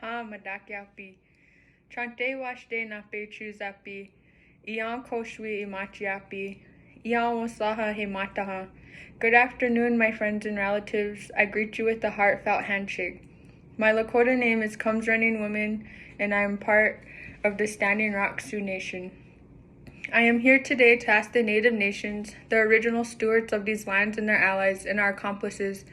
Ha madakyapi. Trante washde nape chuzapi. Iyan koshwi imachiapi. Iyan wasaha himataha. Good afternoon, my friends and relatives. I greet you with a heartfelt handshake. My Lakota name is Comes Running Woman, and I am part of the Standing Rock Sioux Nation. I am here today to ask the Native Nations, the original stewards of these lands and their allies and our accomplices,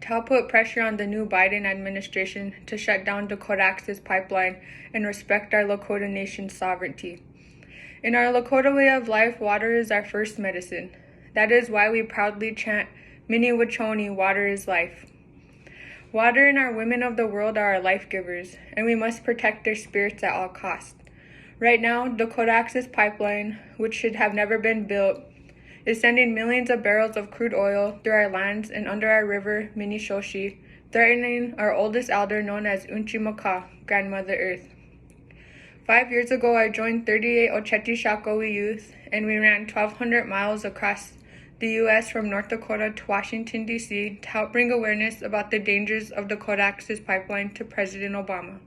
to help put pressure on the new Biden administration to shut down Dakota Access Pipeline and respect our Lakota Nation's sovereignty. In our Lakota way of life, water is our first medicine. That is why we proudly chant, Mini Wachoni, water is life. Water and our women of the world are our life givers, and we must protect their spirits at all costs. Right now, Dakota Access Pipeline, which should have never been built, is sending millions of barrels of crude oil through our lands and under our river, Minnesota, threatening our oldest elder known as Unchimaka, Grandmother Earth. 5 years ago, I joined 38 Oceti Sakowin youth, and we ran 1,200 miles across the U.S. from North Dakota to Washington, D.C. to help bring awareness about the dangers of Dakota Access Pipeline to President Obama.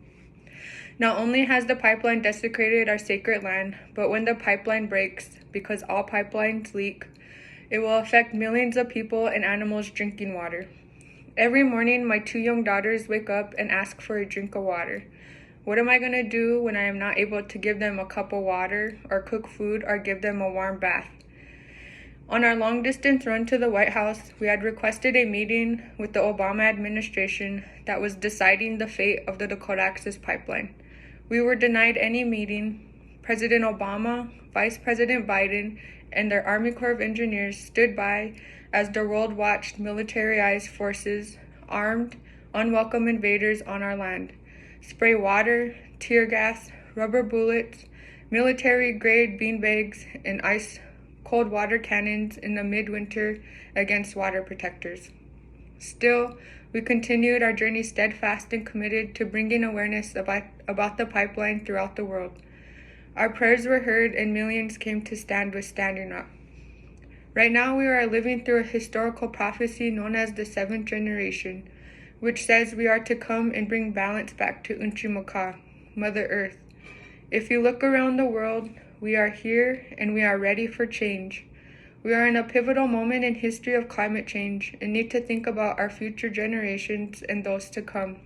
Not only has the pipeline desecrated our sacred land, but when the pipeline breaks, because all pipelines leak, it will affect millions of people and animals drinking water. Every morning, my 2 young daughters wake up and ask for a drink of water. What am I going to do when I am not able to give them a cup of water, or cook food, or give them a warm bath? On our long-distance run to the White House, we had requested a meeting with the Obama administration that was deciding the fate of the Dakota Access Pipeline. We were denied any meeting. President Obama, Vice President Biden, and their Army Corps of Engineers stood by as the world watched militarized forces, armed, unwelcome invaders on our land, spray water, tear gas, rubber bullets, military-grade beanbags, and ice cold water cannons in the midwinter against water protectors. Still, we continued our journey steadfast and committed to bringing awareness about the pipeline throughout the world. Our prayers were heard and millions came to stand with Standing Rock. Right now, we are living through a historical prophecy known as the 7th generation, which says we are to come and bring balance back to Unchimaka, Mother Earth. If you look around the world, we are here and we are ready for change. We are in a pivotal moment in history of climate change and need to think about our future generations and those to come.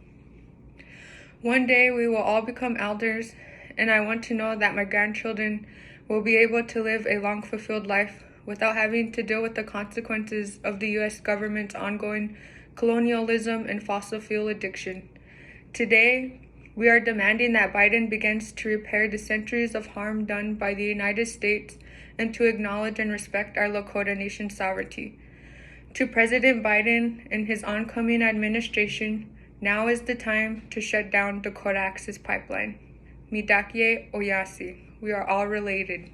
One day we will all become elders, and I want to know that my grandchildren will be able to live a long fulfilled life without having to deal with the consequences of the U.S. government's ongoing colonialism and fossil fuel addiction. Today, we are demanding that Biden begins to repair the centuries of harm done by the United States and to acknowledge and respect our Lakota Nation's sovereignty. To President Biden and his oncoming administration, now is the time to shut down Dakota Access Pipeline. Midakye Oyasi. We are all related.